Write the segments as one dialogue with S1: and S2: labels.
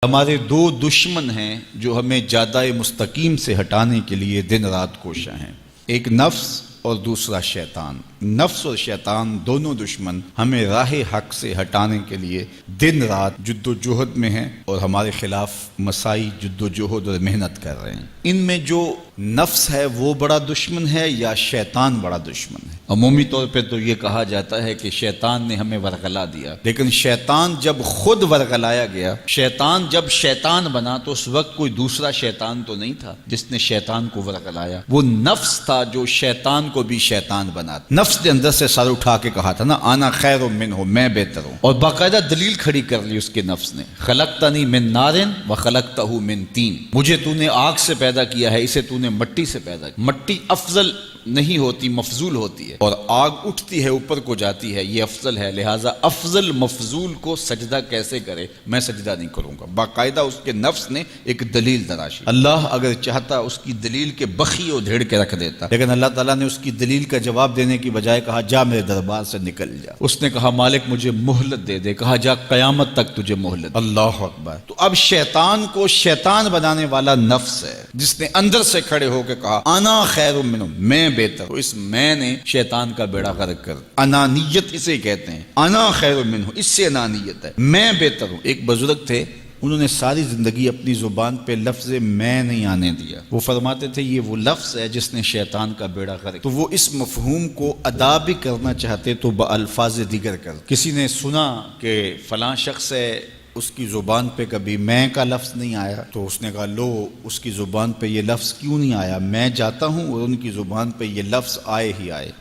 S1: ہمارے دو دشمن ہیں جو ہمیں جادہ مستقیم سے ہٹانے کے لیے دن رات کوشاں ہیں، ایک نفس اور دوسرا شیطان۔ نفس اور شیطان دونوں دشمن ہمیں راہ حق سے ہٹانے کے لیے دن رات جد و جہد میں ہیں اور ہمارے خلاف مساعی جد و جہد اور محنت کر رہے ہیں۔ ان میں جو نفس ہے وہ بڑا دشمن ہے یا شیطان بڑا دشمن ہے؟ عمومی طور پہ تو یہ کہا جاتا ہے کہ شیطان نے ہمیں ورغلا دیا، لیکن شیطان جب خود ورغلایا گیا، شیطان جب شیطان بنا تو اس وقت کوئی دوسرا شیطان تو نہیں تھا جس نے شیطان کو ورغلایا، وہ نفس تھا جو شیطان کو بھی شیطان بنا۔ نفس نے اندر سے سر اٹھا کے کہا تھا نا، انا خیر منہ، میں بہتر ہوں، اور باقاعدہ دلیل کھڑی کر لی اس کے نفس نے، خلقتنی من نار وخلقتہ من طین، مجھے تو نے آگ سے پیدا کیا ہے، اسے تو نے مٹی سے پیدا کیا۔ مٹی افضل نہیں ہوتی، مفضول ہوتی ہے، اور آگ اٹھتی ہے اوپر کو جاتی ہے، یہ افضل ہے، لہٰذا افضل مفضول کو سجدہ کیسے کرے؟ میں سجدہ نہیں کروں گا۔ باقاعدہ اس کے نفس نے ایک دلیل تراشی۔ اللہ اگر چاہتا اس کی دلیل کے بخی و دھیڑ کے رکھ دیتا، لیکن اللہ تعالیٰ نے اس کی دلیل کا جواب دینے کی بجائے کہا جا میرے دربار سے نکل جا۔ اس نے کہا مالک مجھے مہلت دے دے، کہا جا قیامت تک تجھے مہلت۔ اللہ اکبر۔ تو اب شیطان کو شیطان بنانے والا نفس ہے جس نے اندر سے کھڑے ہو کے کہا انا خیر منہ، میں بہتر ہوں۔ اس میں نے شیطان کا بیڑا غرق کر، انانیت اسے کہتے ہیں، انا خیر منہ، اس سے انانیت ہے، میں بہتر ہوں۔ ایک بزرگ تھے، انہوں نے ساری زندگی اپنی زبان پہ لفظ میں نہیں آنے دیا۔ وہ فرماتے تھے یہ وہ لفظ ہے جس نے شیطان کا بیڑا غرق۔ تو وہ اس مفہوم کو ادا بھی کرنا چاہتے تو بألفاظ دیگر کر۔ کسی نے سنا کہ فلاں شخص ہے، اس کی زبان پہ کبھی میں کا لفظ نہیں آیا، تو اس نے کہا لو اس کی زبان پہ یہ لفظ کیوں نہیں آیا؟ میں جاتا ہوں اور ان کی زبان پہ یہ لفظ آئے ہی آئے۔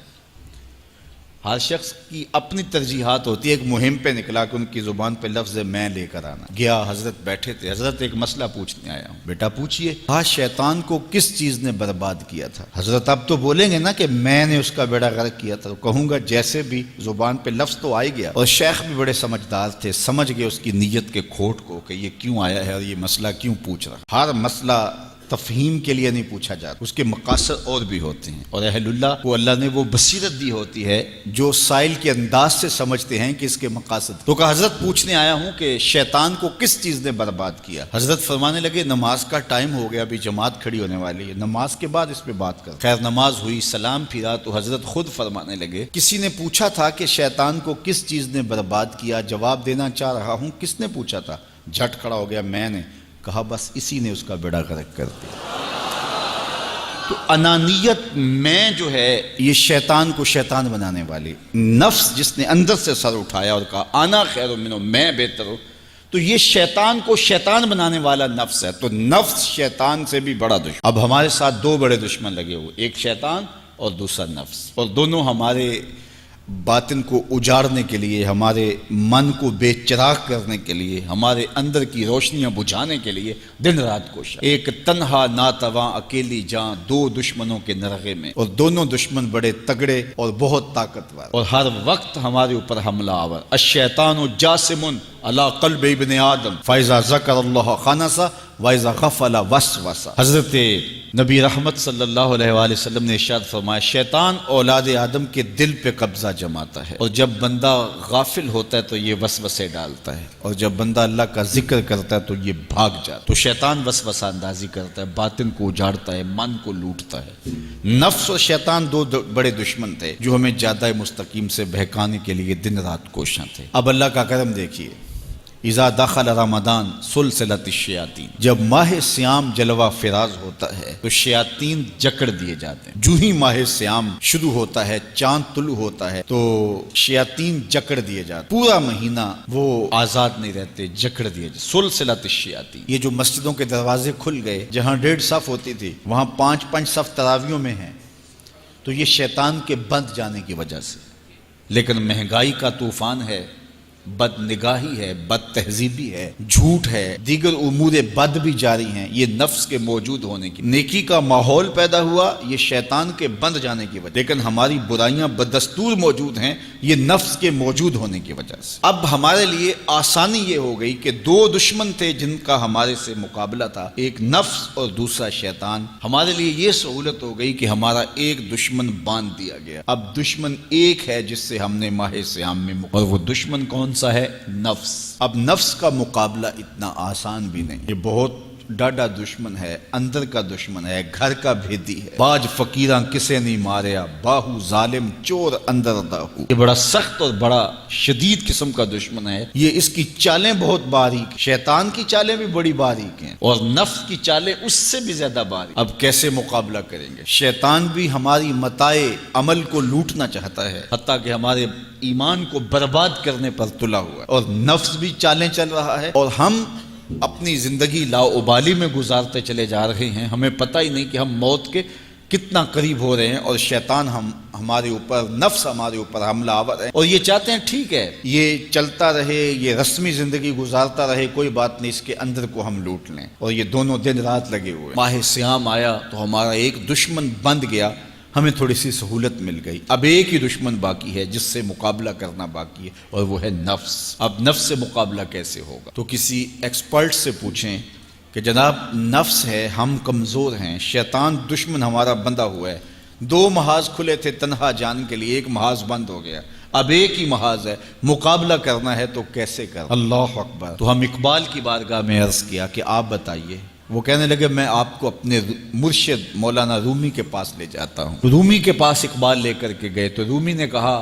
S1: ہر شخص کی اپنی ترجیحات ہوتی ہے، ایک مہم پہ نکلا کہ ان کی زبان پہ لفظ میں لے کر آنا۔ گیا، حضرت بیٹھے تھے، حضرت ایک مسئلہ پوچھنے آیا ہوں۔ بیٹا پوچھئے۔ کہا شیطان کو کس چیز نے برباد کیا تھا؟ حضرت اب تو بولیں گے نا کہ میں نے اس کا بیڑا غرق کیا تھا، تو کہوں گا جیسے بھی زبان پہ لفظ تو آئی گیا، اور شیخ بھی بڑے سمجھدار تھے، سمجھ گئے اس کی نیت کے کھوٹ کو کہ یہ کیوں آیا ہے اور یہ مسئلہ کیوں پوچھ رہا۔ ہر مسئلہ تفہیم کے لیے نہیں پوچھا جاتا، اس کے مقاصد اور بھی ہوتے ہیں، اور اہل اللہ کو اللہ نے وہ بصیرت دی ہوتی ہے جو سائل کے انداز سے سمجھتے ہیں کہ اس کے مقاصد۔ تو کہا حضرت پوچھنے آیا ہوں کہ شیطان کو کس چیز نے برباد کیا؟ حضرت فرمانے لگے نماز کا ٹائم ہو گیا، ابھی جماعت کھڑی ہونے والی ہے، نماز کے بعد اس پہ بات کر۔ خیر نماز ہوئی، سلام پھرا تو حضرت خود فرمانے لگے کسی نے پوچھا تھا کہ شیطان کو کس چیز نے برباد کیا؟ جواب دینا چاہ رہا ہوں، کس نے پوچھا تھا؟ جھٹ کھڑا ہو گیا میں نے۔ کہا بس اسی نے اس کا بیڑا غرق کر دیا۔ تو انانیت میں جو ہے یہ شیطان کو شیطان بنانے والی، نفس جس نے اندر سے سر اٹھایا اور کہا انا خیر منہ، میں بہتر ہوں، تو یہ شیطان کو شیطان بنانے والا نفس ہے۔ تو نفس شیطان سے بھی بڑا دشمن۔ اب ہمارے ساتھ دو بڑے دشمن لگے ہوئے، ایک شیطان اور دوسرا نفس، اور دونوں ہمارے باطن کو اجاڑنے کے لیے، ہمارے من کو بے چراغ کرنے کے لیے، ہمارے اندر کی روشنیاں بجھانے کے لیے دن رات کوشاں۔ ایک تنہا ناتواں اکیلی جاں، دو دشمنوں کے نرغے میں، اور دونوں دشمن بڑے تگڑے اور بہت طاقتور، اور ہر وقت ہمارے اوپر حملہ آور۔ الشیطان جاسم علی قلب ابن آدم فاذا ذکر اللہ خنس واذا غفل وسوس۔ حضرت نبی رحمت صلی اللہ علیہ وآلہ وسلم نے ارشاد فرمایا شیطان اولاد آدم کے دل پہ قبضہ جماتا ہے، اور جب بندہ غافل ہوتا ہے تو یہ وسوسے ڈالتا ہے، اور جب بندہ اللہ کا ذکر کرتا ہے تو یہ بھاگ جاتا ہے۔ تو شیطان وسوسہ اندازی کرتا ہے، باطن کو اجاڑتا ہے، من کو لوٹتا ہے۔ نفس اور شیطان دو بڑے دشمن تھے جو ہمیں جادہ مستقیم سے بہکانے کے لیے دن رات کوشاں تھے۔ اب اللہ کا کرم دیکھیے، اذا دخل رمضان سلسلۃ الشیاطین، جب ماہ سیام جلوہ فراز ہوتا ہے تو شیاطین جکڑ دیے جاتے ہیں۔ جو ہی ماہ سیام شروع ہوتا ہے، چاند طلوع ہوتا ہے تو شیاطین جکڑ دیے جاتے ہیں، پورا مہینہ وہ آزاد نہیں رہتے، جکڑ دیے جاتے۔ سلسلۃ الشیاطین، یہ جو مسجدوں کے دروازے کھل گئے، جہاں 1.5 صف ہوتی تھی وہاں 5 صف تراویحوں میں ہیں، تو یہ شیطان کے بند جانے کی وجہ سے۔ لیکن مہنگائی کا طوفان ہے، بد نگاہی ہے، بد تہذیبی ہے، جھوٹ ہے، دیگر امور بد بھی جاری ہیں، یہ نفس کے موجود ہونے کی، نیکی کا ماحول پیدا ہوا یہ شیطان کے بند جانے کی وجہ، لیکن ہماری برائیاں بدستور موجود ہیں یہ نفس کے موجود ہونے کی وجہ سے۔ اب ہمارے لیے آسانی یہ ہو گئی کہ دو دشمن تھے جن کا ہمارے سے مقابلہ تھا، ایک نفس اور دوسرا شیطان۔ ہمارے لیے یہ سہولت ہو گئی کہ ہمارا ایک دشمن باندھ دیا گیا، اب دشمن ایک ہے جس سے ہم نے ماہ سیام میں اور وہ دشمن کون سا ہے؟ نفس۔ اب نفس کا مقابلہ اتنا آسان بھی نہیں، یہ بہت ڈاڈا دشمن ہے، اندر کا دشمن ہے، گھر کا بھیدی ہے۔ باج فقیراں کسے نہیں ماریا، باہو ظالم چور اندر داہو۔ یہ بڑا سخت اور بڑا شدید قسم کا دشمن ہے۔ یہ اس کی چالیں بہت باریک، شیطان کی چالیں بھی بڑی باریک ہیں اور نفس کی چالیں اس سے بھی زیادہ باریک۔ اب کیسے مقابلہ کریں گے؟ شیطان بھی ہماری متاع عمل کو لوٹنا چاہتا ہے، حتیٰ کہ ہمارے ایمان کو برباد کرنے پر تلا ہوا ہے، اور نفس بھی چالیں چل رہا ہے، اور ہم اپنی زندگی لاؤبالی میں گزارتے چلے جا رہے ہیں۔ ہمیں پتہ ہی نہیں کہ ہم موت کے کتنا قریب ہو رہے ہیں، اور شیطان ہمارے اوپر، نفس ہمارے اوپر حملہ آور ہے، اور یہ چاہتے ہیں ٹھیک ہے یہ چلتا رہے، یہ رسمی زندگی گزارتا رہے، کوئی بات نہیں، اس کے اندر کو ہم لوٹ لیں۔ اور یہ دونوں دن رات لگے ہوئے۔ ماہ سیام آیا تو ہمارا ایک دشمن بند گیا، ہمیں تھوڑی سی سہولت مل گئی۔ اب ایک ہی دشمن باقی ہے جس سے مقابلہ کرنا باقی ہے، اور وہ ہے نفس۔ اب نفس سے مقابلہ کیسے ہوگا؟ تو کسی ایکسپرٹ سے پوچھیں کہ جناب نفس ہے، ہم کمزور ہیں، شیطان دشمن ہمارا بندہ ہوا ہے، 2 محاذ کھلے تھے تنہا جان کے لیے، ایک محاذ بند ہو گیا، اب ایک ہی محاذ ہے، مقابلہ کرنا ہے تو کیسے کرنا؟ اللہ اکبر۔ تو ہم اقبال کی بارگاہ میں عرض کیا کہ آپ بتائیے۔ وہ کہنے لگے میں آپ کو اپنے مرشد مولانا رومی کے پاس لے جاتا ہوں۔ رومی کے پاس اقبال لے کر کے گئے تو رومی نے کہا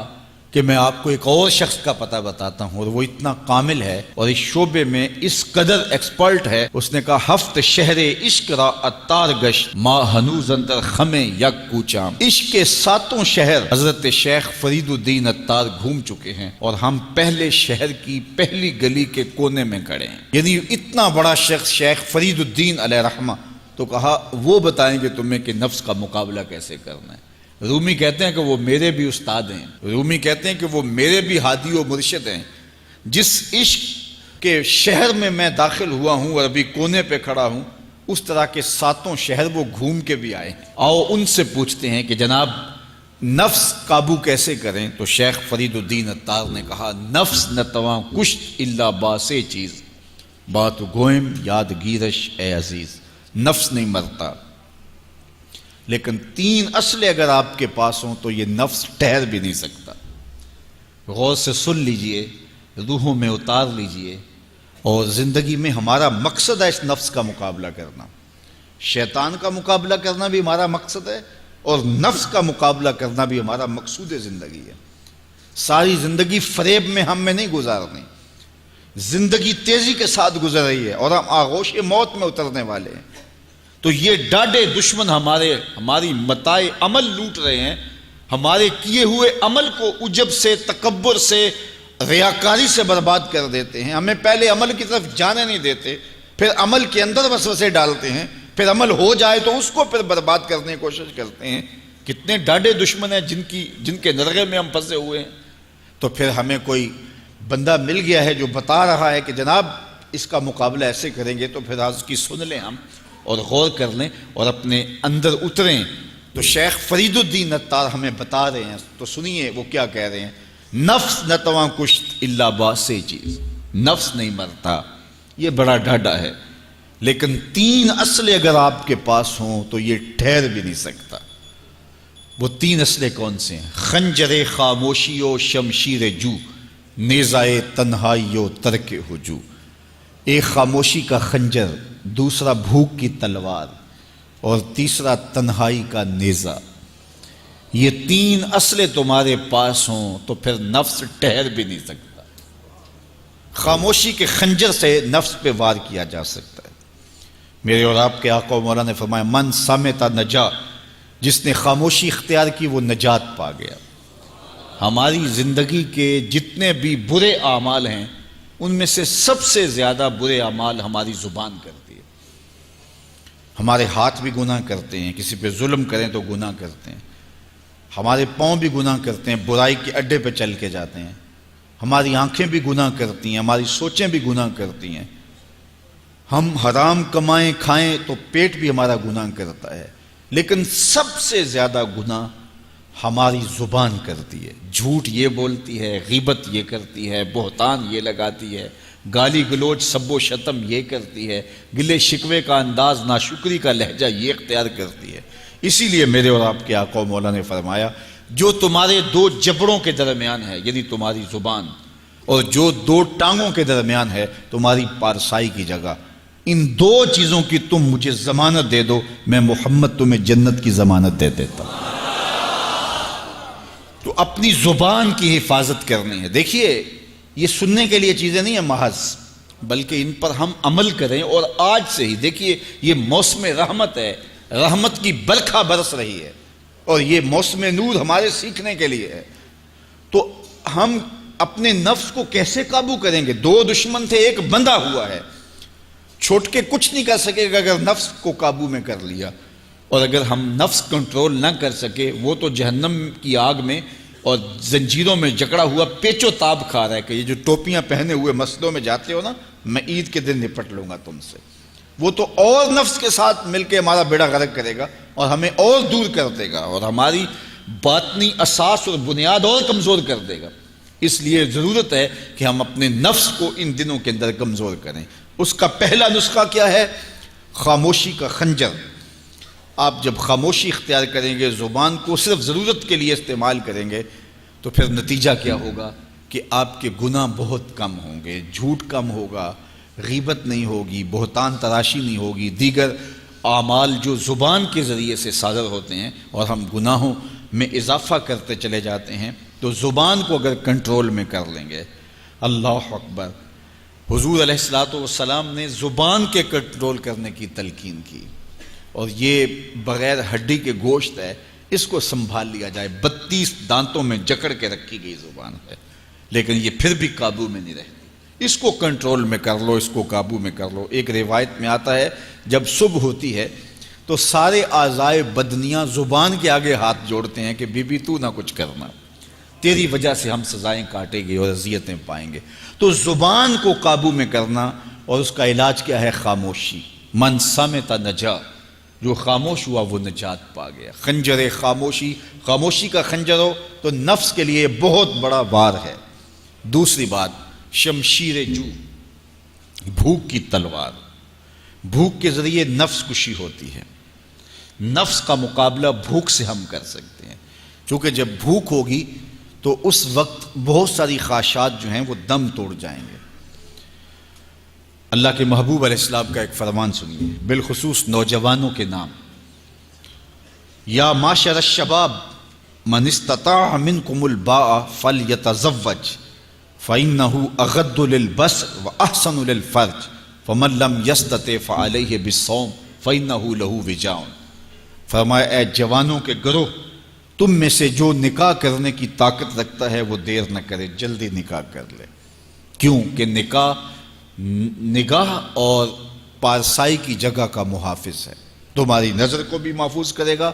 S1: کہ میں آپ کو ایک اور شخص کا پتہ بتاتا ہوں، اور وہ اتنا کامل ہے اور اس شعبے میں اس قدر ایکسپرٹ ہے۔ اس نے کہا ہفت شہر عشق را اتار گشت، ما ہنوز اندر خمیں یک کوچام۔ عشق کے 7 شہر حضرت شیخ فرید الدین اتار گھوم چکے ہیں، اور ہم پہلے شہر کی پہلی گلی کے کونے میں کھڑے ہیں۔ یعنی اتنا بڑا شخص شیخ فرید الدین علیہ رحمہ، تو کہا وہ بتائیں گے تمہیں کہ نفس کا مقابلہ کیسے کرنا ہے۔ رومی کہتے ہیں کہ وہ میرے بھی استاد ہیں، رومی کہتے ہیں کہ وہ میرے بھی ہادی و مرشد ہیں۔ جس عشق کے شہر میں میں داخل ہوا ہوں اور ابھی کونے پہ کھڑا ہوں، اس طرح کے 7 شہر وہ گھوم کے بھی آئے ہیں۔ آؤ ان سے پوچھتے ہیں کہ جناب نفس قابو کیسے کریں؟ تو شیخ فرید الدین اتار نے کہا نفس نتواں کشت الا باسے چیز، بات گوئم یاد گیرش اے عزیز۔ نفس نہیں مرتا، لیکن 3 اسلحے اگر آپ کے پاس ہوں تو یہ نفس ٹھہر بھی نہیں سکتا۔ غور سے سن لیجئے، روحوں میں اتار لیجئے، اور زندگی میں ہمارا مقصد ہے اس نفس کا مقابلہ کرنا۔ شیطان کا مقابلہ کرنا بھی ہمارا مقصد ہے، اور نفس کا مقابلہ کرنا بھی ہمارا مقصود زندگی ہے۔ ساری زندگی فریب میں ہم میں نہیں گزارنی، زندگی تیزی کے ساتھ گزر رہی ہے اور ہم آغوش موت میں اترنے والے ہیں۔ تو یہ ڈاڈے دشمن ہماری متاع عمل لوٹ رہے ہیں، ہمارے کیے ہوئے عمل کو عجب سے، تکبر سے، ریاکاری سے برباد کر دیتے ہیں۔ ہمیں پہلے عمل کی طرف جانے نہیں دیتے، پھر عمل کے اندر وسوسے ڈالتے ہیں، پھر عمل ہو جائے تو اس کو پھر برباد کرنے کی کوشش کرتے ہیں۔ کتنے ڈاڈے دشمن ہیں جن کے نرغے میں ہم پھنسے ہوئے ہیں۔ تو پھر ہمیں کوئی بندہ مل گیا ہے جو بتا رہا ہے کہ جناب اس کا مقابلہ ایسے کریں گے، تو پھر آج کی سن لیں ہم اور غور کر لیں اور اپنے اندر اتریں۔ تو شیخ فرید الدین اتار ہمیں بتا رہے ہیں، تو سنیے وہ کیا کہہ رہے ہیں۔ نفس نتواں کشت الا باسے چیز، نفس نہیں مرتا، یہ بڑا ڈاڈا ہے، لیکن 3 اسلحے اگر آپ کے پاس ہوں تو یہ ٹھہر بھی نہیں سکتا۔ وہ 3 اسلحے کون سے ہیں؟ خنجر خاموشی و شمشیر جو، نیزائے تنہائی و ترک ہجو۔ ایک خاموشی کا خنجر، دوسرا بھوک کی تلوار، اور تیسرا تنہائی کا نیزہ۔ یہ 3 اسلحے تمہارے پاس ہوں تو پھر نفس ٹھہر بھی نہیں سکتا۔ خاموشی کے خنجر سے نفس پہ وار کیا جا سکتا ہے۔ میرے اور آپ کے آقا و مولا نے فرمایا من سامتا نجا، جس نے خاموشی اختیار کی وہ نجات پا گیا۔ ہماری زندگی کے جتنے بھی برے اعمال ہیں ان میں سے سب سے زیادہ برے اعمال ہماری زبان کرتی ہے۔ ہمارے ہاتھ بھی گناہ کرتے ہیں، کسی پہ ظلم کریں تو گناہ کرتے ہیں، ہمارے پاؤں بھی گناہ کرتے ہیں، برائی کے اڈے پہ چل کے جاتے ہیں، ہماری آنکھیں بھی گناہ کرتی ہیں، ہماری سوچیں بھی گناہ کرتی ہیں، ہم حرام کمائیں کھائیں تو پیٹ بھی ہمارا گناہ کرتا ہے، لیکن سب سے زیادہ گناہ ہماری زبان کرتی ہے۔ جھوٹ یہ بولتی ہے، غیبت یہ کرتی ہے، بہتان یہ لگاتی ہے، گالی گلوچ سب و شتم یہ کرتی ہے، گلے شکوے کا انداز، ناشکری کا لہجہ یہ اختیار کرتی ہے۔ اسی لیے میرے اور آپ کے آقا و مولا نے فرمایا جو تمہارے 2 جبڑوں کے درمیان ہے، یعنی تمہاری زبان، اور جو دو ٹانگوں کے درمیان ہے تمہاری پارسائی کی جگہ، ان دو چیزوں کی تم مجھے ضمانت دے دو، میں محمد تمہیں جنت کی ضمانت دے دیتا ہوں۔ تو اپنی زبان کی حفاظت کرنی ہے۔ دیکھیے یہ سننے کے لیے چیزیں نہیں ہیں محض، بلکہ ان پر ہم عمل کریں، اور آج سے ہی دیکھیے یہ موسم رحمت ہے، رحمت کی برکھا برس رہی ہے، اور یہ موسم نور ہمارے سیکھنے کے لیے ہے۔ تو ہم اپنے نفس کو کیسے قابو کریں گے؟ دو دشمن تھے، ایک بندھا ہوا ہے، چھوٹ کے کچھ نہیں کر سکے گا اگر نفس کو قابو میں کر لیا۔ اور اگر ہم نفس کنٹرول نہ کر سکے، وہ تو جہنم کی آگ میں اور زنجیروں میں جکڑا ہوا پیچ و تاب کھا رہا ہے کہ یہ جو ٹوپیاں پہنے ہوئے مسجدوں میں جاتے ہو نا، میں عید کے دن نپٹ لوں گا تم سے، وہ تو اور نفس کے ساتھ مل کے ہمارا بیڑا غرق کرے گا اور ہمیں اور دور کر دے گا، اور ہماری باطنی اساس اور بنیاد اور کمزور کر دے گا۔ اس لیے ضرورت ہے کہ ہم اپنے نفس کو ان دنوں کے اندر کمزور کریں۔ اس کا پہلا نسخہ کیا ہے؟ خاموشی کا خنجر۔ آپ جب خاموشی اختیار کریں گے، زبان کو صرف ضرورت کے لیے استعمال کریں گے، تو پھر نتیجہ کیا ہوگا کہ آپ کے گناہ بہت کم ہوں گے، جھوٹ کم ہوگا، غیبت نہیں ہوگی، بہتان تراشی نہیں ہوگی، دیگر اعمال جو زبان کے ذریعے سے صادر ہوتے ہیں اور ہم گناہوں میں اضافہ کرتے چلے جاتے ہیں۔ تو زبان کو اگر کنٹرول میں کر لیں گے، اللہ اکبر، حضور علیہ الصلوۃ والسلام نے زبان کے کنٹرول کرنے کی تلقین کی، اور یہ بغیر ہڈی کے گوشت ہے، اس کو سنبھال لیا جائے، 32 دانتوں میں جکڑ کے رکھی گئی زبان ہے، لیکن یہ پھر بھی قابو میں نہیں رہتی۔ اس کو کنٹرول میں کر لو، اس کو قابو میں کر لو۔ ایک روایت میں آتا ہے جب صبح ہوتی ہے تو سارے اعضائے بدنیاں زبان کے آگے ہاتھ جوڑتے ہیں کہ بی بی تو نہ کچھ کرنا، تیری وجہ سے ہم سزائیں کاٹیں گے اور اذیتیں پائیں گے۔ تو زبان کو قابو میں کرنا، اور اس کا علاج کیا ہے؟ خاموشی۔ من صمت نجا، جو خاموش ہوا وہ نجات پا گیا۔ خنجر خاموشی، خاموشی کا خنجر ہو تو نفس کے لیے بہت بڑا وار ہے۔ دوسری بات، شمشیر جو، بھوک کی تلوار۔ بھوک کے ذریعے نفس کشی ہوتی ہے۔ نفس کا مقابلہ بھوک سے ہم کر سکتے ہیں، چونکہ جب بھوک ہوگی تو اس وقت بہت ساری خواہشات جو ہیں وہ دم توڑ جائیں گے۔ اللہ کے محبوب علیہ السلام کا ایک فرمان سنیے، بالخصوص نوجوانوں کے نام۔ یا معاشر الشباب من استطاع منکم الباء فلیتزوج فإنہ اغض للبصر واحسن للفرج فمن لم یستطع فعلیہ بالصوم فإنہ لہ وجاء۔ فرمایا اے جوانوں کے گروہ، تم میں سے جو نکاح کرنے کی طاقت رکھتا ہے وہ دیر نہ کرے، جلدی نکاح کر لے۔ کیوں کہ نگاہ اور پارسائی کی جگہ کا محافظ ہے، تمہاری نظر کو بھی محفوظ کرے گا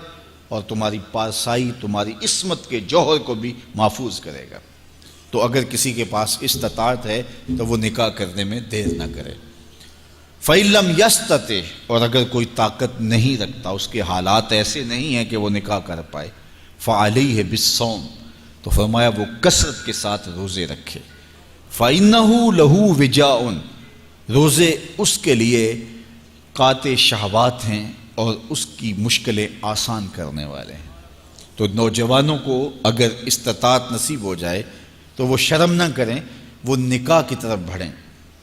S1: اور تمہاری پارسائی، تمہاری عصمت کے جوہر کو بھی محفوظ کرے گا۔ تو اگر کسی کے پاس استطاعت ہے تو وہ نکاح کرنے میں دیر نہ کرے۔ فَإِن لَمْ يَسْتَطِعْ، اور اگر کوئی طاقت نہیں رکھتا، اس کے حالات ایسے نہیں ہیں کہ وہ نکاح کر پائے، فَعَلَيْهِ بِالصَّوْمِ، تو فرمایا وہ کثرت کے ساتھ روزے رکھے۔ فَإِنَّهُ لَهُ وِجَاءٌ، روزے اس کے لیے قاطع شہوات ہیں اور اس کی مشکلیں آسان کرنے والے ہیں۔ تو نوجوانوں کو اگر استطاعت نصیب ہو جائے تو وہ شرم نہ کریں، وہ نکاح کی طرف بڑھیں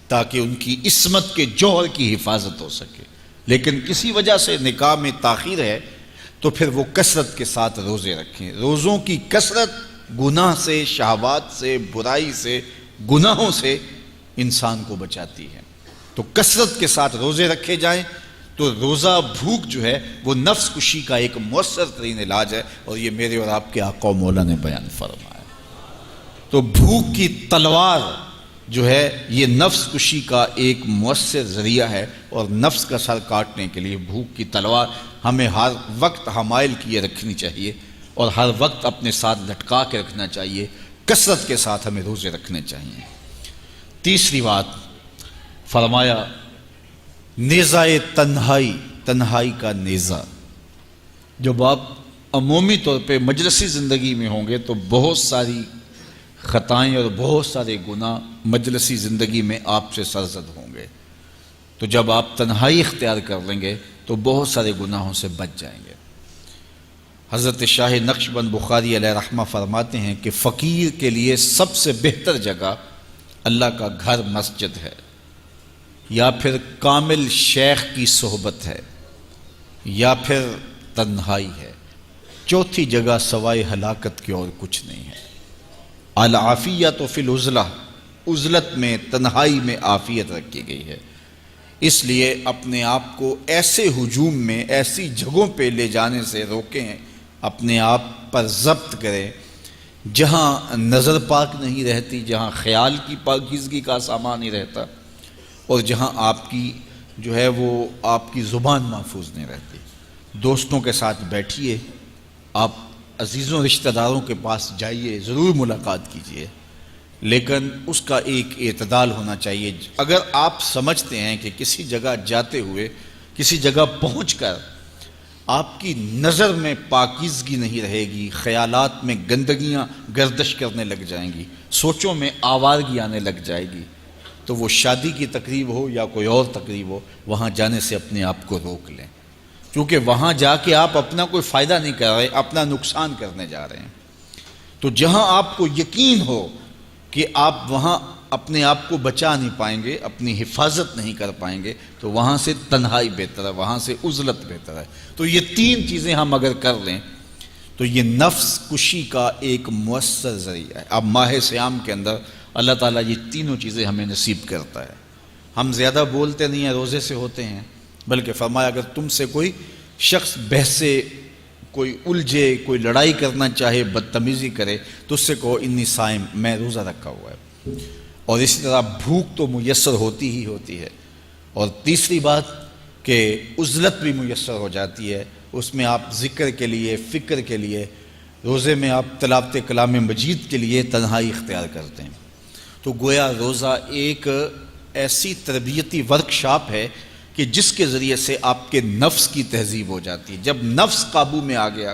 S1: تاکہ ان کی عصمت کے جوہر کی حفاظت ہو سکے۔ لیکن کسی وجہ سے نکاح میں تاخیر ہے تو پھر وہ کثرت کے ساتھ روزے رکھیں۔ روزوں کی کثرت گناہ سے، شہوات سے، برائی سے، گناہوں سے انسان کو بچاتی ہے۔ تو کثرت کے ساتھ روزے رکھے جائیں تو روزہ بھوک جو ہے وہ نفس کشی کا ایک مؤثر ترین علاج ہے، اور یہ میرے اور آپ کے آقا و مولا نے بیان فرمایا۔ تو بھوک کی تلوار جو ہے یہ نفس کشی کا ایک مؤثر ذریعہ ہے، اور نفس کا سر کاٹنے کے لیے بھوک کی تلوار ہمیں ہر وقت حمائل کیے رکھنی چاہیے اور ہر وقت اپنے ساتھ لٹکا کے رکھنا چاہیے۔ کثرت کے ساتھ ہمیں روزے رکھنے چاہیے۔ تیسری بات فرمایا نیزہ تنہائی، تنہائی کا نیزہ۔ جب آپ عمومی طور پہ مجلسی زندگی میں ہوں گے تو بہت ساری خطائیں اور بہت سارے گناہ مجلسی زندگی میں آپ سے سرزد ہوں گے، تو جب آپ تنہائی اختیار کر لیں گے تو بہت سارے گناہوں سے بچ جائیں گے۔ حضرت شاہ نقشبند بخاری علیہ رحمہ فرماتے ہیں کہ فقیر کے لیے سب سے بہتر جگہ اللہ کا گھر مسجد ہے، یا پھر کامل شیخ کی صحبت ہے، یا پھر تنہائی ہے۔ چوتھی جگہ سوائے ہلاکت کے اور کچھ نہیں ہے۔ العافیۃ فی العزلہ، عزلت میں، تنہائی میں عافیت رکھی گئی ہے۔ اس لیے اپنے آپ کو ایسے ہجوم میں، ایسی جگہوں پہ لے جانے سے روکیں، اپنے آپ پر ضبط کریں جہاں نظر پاک نہیں رہتی، جہاں خیال کی پاکیزگی کا سامان نہیں رہتا، اور جہاں آپ کی جو ہے وہ آپ کی زبان محفوظ نہیں رہتی۔ دوستوں کے ساتھ بیٹھیے، آپ عزیزوں رشتہ داروں کے پاس جائیے، ضرور ملاقات کیجیے، لیکن اس کا ایک اعتدال ہونا چاہیے۔ اگر آپ سمجھتے ہیں کہ کسی جگہ جاتے ہوئے، کسی جگہ پہنچ کر آپ کی نظر میں پاکیزگی نہیں رہے گی، خیالات میں گندگیاں گردش کرنے لگ جائیں گی، سوچوں میں آوارگی آنے لگ جائے گی، تو وہ شادی کی تقریب ہو یا کوئی اور تقریب ہو، وہاں جانے سے اپنے آپ کو روک لیں، کیونکہ وہاں جا کے آپ اپنا کوئی فائدہ نہیں کر رہے، اپنا نقصان کرنے جا رہے ہیں۔ تو جہاں آپ کو یقین ہو کہ آپ وہاں اپنے آپ کو بچا نہیں پائیں گے، اپنی حفاظت نہیں کر پائیں گے، تو وہاں سے تنہائی بہتر ہے، وہاں سے عزلت بہتر ہے۔ تو یہ تین چیزیں ہم اگر کر لیں تو یہ نفس کشی کا ایک مؤثر ذریعہ ہے۔ اب ماہ صیام کے اندر اللہ تعالیٰ یہ تینوں چیزیں ہمیں نصیب کرتا ہے۔ ہم زیادہ بولتے نہیں ہیں، روزے سے ہوتے ہیں، بلکہ فرمایا اگر تم سے کوئی شخص بحثے، کوئی الجھے، کوئی لڑائی کرنا چاہے، بدتمیزی کرے، تو اس سے کہو انی صائم، میں روزہ رکھا ہوا ہے۔ اور اسی طرح بھوک تو میسر ہوتی ہی ہوتی ہے، اور تیسری بات کہ عزلت بھی میسر ہو جاتی ہے، اس میں آپ ذکر کے لیے، فکر کے لیے، روزے میں آپ تلاوت کلام مجید کے لیے تنہائی اختیار کرتے ہیں۔ تو گویا روزہ ایک ایسی تربیتی ورکشاپ ہے کہ جس کے ذریعے سے آپ کے نفس کی تہذیب ہو جاتی ہے۔ جب نفس قابو میں آ گیا،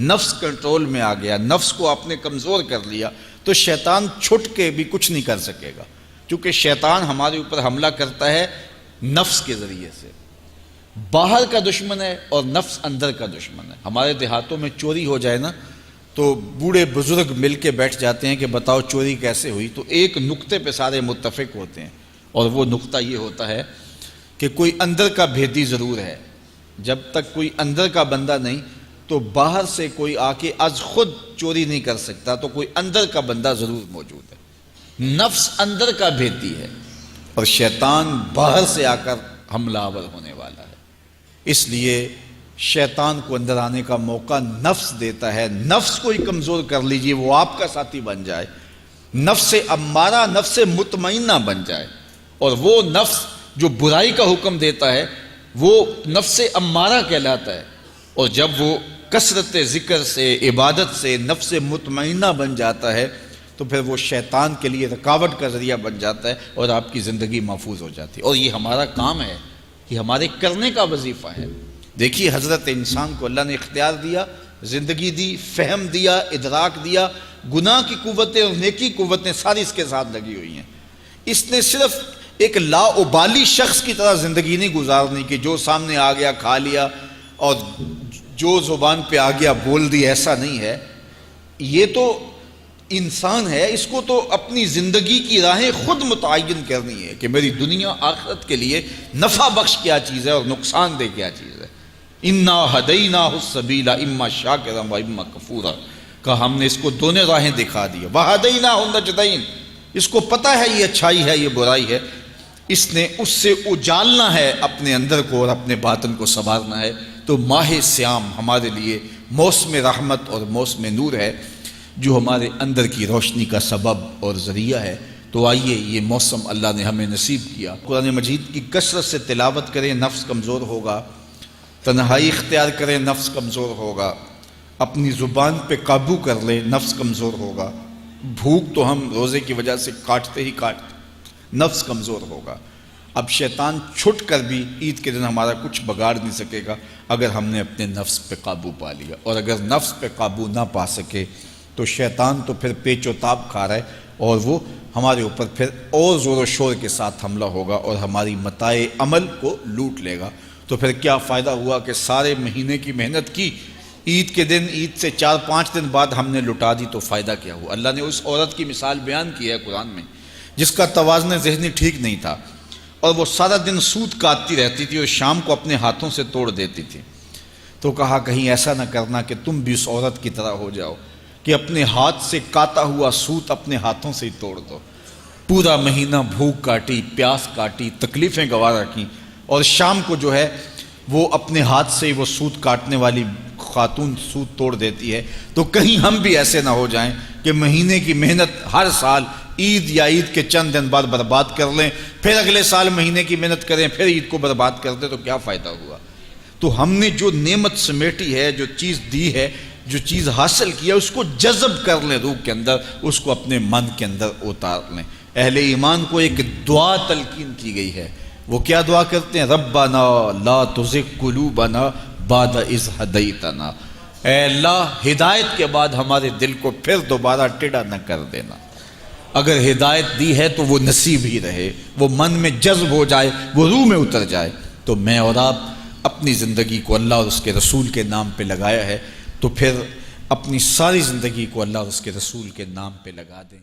S1: نفس کنٹرول میں آ گیا، نفس کو آپ نے کمزور کر لیا، تو شیطان چھٹ کے بھی کچھ نہیں کر سکے گا، کیونکہ شیطان ہمارے اوپر حملہ کرتا ہے نفس کے ذریعے سے۔ باہر کا دشمن ہے اور نفس اندر کا دشمن ہے۔ ہمارے دیہاتوں میں چوری ہو جائے نا تو بوڑھے بزرگ مل کے بیٹھ جاتے ہیں کہ بتاؤ چوری کیسے ہوئی، تو ایک نقطے پہ سارے متفق ہوتے ہیں، اور وہ نقطہ یہ ہوتا ہے کہ کوئی اندر کا بھیدی ضرور ہے۔ جب تک کوئی اندر کا بندہ نہیں تو باہر سے کوئی آ کے از خود چوری نہیں کر سکتا، تو کوئی اندر کا بندہ ضرور موجود ہے۔ نفس اندر کا بھیدی ہے اور شیطان باہر سے آ کر حملہ آور ہونے والا ہے۔ اس لیے شیطان کو اندر آنے کا موقع نفس دیتا ہے۔ نفس کو ہی کمزور کر لیجئے، وہ آپ کا ساتھی بن جائے، نفس امارہ، نفس مطمئنہ بن جائے، اور وہ نفس جو برائی کا حکم دیتا ہے وہ نفس امارہ کہلاتا ہے، اور جب وہ کثرت ذکر سے، عبادت سے نفس مطمئنہ بن جاتا ہے تو پھر وہ شیطان کے لیے رکاوٹ کا ذریعہ بن جاتا ہے، اور آپ کی زندگی محفوظ ہو جاتی ہے۔ اور یہ ہمارا کام ہے، یہ ہمارے کرنے کا وظیفہ ہے۔ دیکھیے حضرت انسان کو اللہ نے اختیار دیا، زندگی دی، فہم دیا، ادراک دیا، گناہ کی قوتیں اور نیکی قوتیں ساری اس کے ساتھ لگی ہوئی ہیں۔ اس نے صرف ایک لا ابالی شخص کی طرح زندگی نہیں گزارنی کہ جو سامنے آ گیا کھا لیا اور جو زبان پہ آ گیا بول دی، ایسا نہیں ہے۔ یہ تو انسان ہے، اس کو تو اپنی زندگی کی راہیں خود متعین کرنی ہے کہ میری دنیا آخرت کے لیے نفع بخش کیا چیز ہے اور نقصان دہ کیا چیز ہے۔ انا ہدیناہ السبیل اما شاکرا و اما کفورا، کہ ہم نے اس کو دونوں راہیں دکھا دی، وہدیناہ النجدین، اس کو پتہ ہے یہ اچھائی ہے، یہ برائی ہے، اس نے اس سے اجالنا ہے اپنے اندر کو اور اپنے باطن کو سنوارنا ہے۔ تو ماہ صیام ہمارے لیے موسم رحمت اور موسم نور ہے، جو ہمارے اندر کی روشنی کا سبب اور ذریعہ ہے۔ تو آئیے یہ موسم اللہ نے ہمیں نصیب کیا، قرآن مجید کی کثرت سے تلاوت کریں، نفس کمزور ہوگا، تنہائی اختیار کریں، نفس کمزور ہوگا، اپنی زبان پہ قابو کر لیں، نفس کمزور ہوگا، بھوک تو ہم روزے کی وجہ سے کاٹتے ہی کاٹتے، نفس کمزور ہوگا۔ اب شیطان چھٹ کر بھی عید کے دن ہمارا کچھ بگاڑ نہیں سکے گا اگر ہم نے اپنے نفس پہ قابو پا لیا، اور اگر نفس پہ قابو نہ پا سکے تو شیطان تو پھر پیچ و تاب کھا رہا ہے، اور وہ ہمارے اوپر پھر اور زور و شور کے ساتھ حملہ ہوگا اور ہماری متاع عمل کو لوٹ لے گا۔ تو پھر کیا فائدہ ہوا کہ سارے مہینے کی محنت کی، عید کے دن، عید سے 4-5 دن بعد ہم نے لٹا دی، تو فائدہ کیا ہوا؟ اللہ نے اس عورت کی مثال بیان کی ہے قرآن میں جس کا توازن ذہنی ٹھیک نہیں تھا، اور وہ سارا دن سوت کاٹتی رہتی تھی اور شام کو اپنے ہاتھوں سے توڑ دیتی تھی۔ تو کہا کہیں ایسا نہ کرنا کہ تم بھی اس عورت کی طرح ہو جاؤ کہ اپنے ہاتھ سے کاتا ہوا سوت اپنے ہاتھوں سے ہی توڑ دو۔ پورا مہینہ بھوک کاٹی، پیاس کاٹی، تکلیفیں گوارا کیں، اور شام کو جو ہے وہ اپنے ہاتھ سے وہ سوت کاٹنے والی خاتون سوت توڑ دیتی ہے۔ تو کہیں ہم بھی ایسے نہ ہو جائیں کہ مہینے کی محنت ہر سال عید یا عید کے چند دن بعد برباد کر لیں، پھر اگلے سال مہینے کی محنت کریں، پھر عید کو برباد کر دیں، تو کیا فائدہ ہوا؟ تو ہم نے جو نعمت سمیٹی ہے، جو چیز دی ہے، جو چیز حاصل کی ہے، اس کو جذب کر لیں روح کے اندر، اس کو اپنے من کے اندر اتار لیں۔ اہل ایمان کو ایک دعا تلقین کی گئی ہے، وہ کیا دعا کرتے ہیں؟ ربنا لا تزغ قلوبنا بعد اذ ہدیتنا، اے اللہ ہدایت کے بعد ہمارے دل کو پھر دوبارہ ٹیڑھا نہ کر دینا۔ اگر ہدایت دی ہے تو وہ نصیب ہی رہے، وہ من میں جذب ہو جائے، وہ روح میں اتر جائے۔ تو میں اور آپ اپنی زندگی کو اللہ اور اس کے رسول کے نام پہ لگایا ہے، تو پھر اپنی ساری زندگی کو اللہ اور اس کے رسول کے نام پہ لگا دیں۔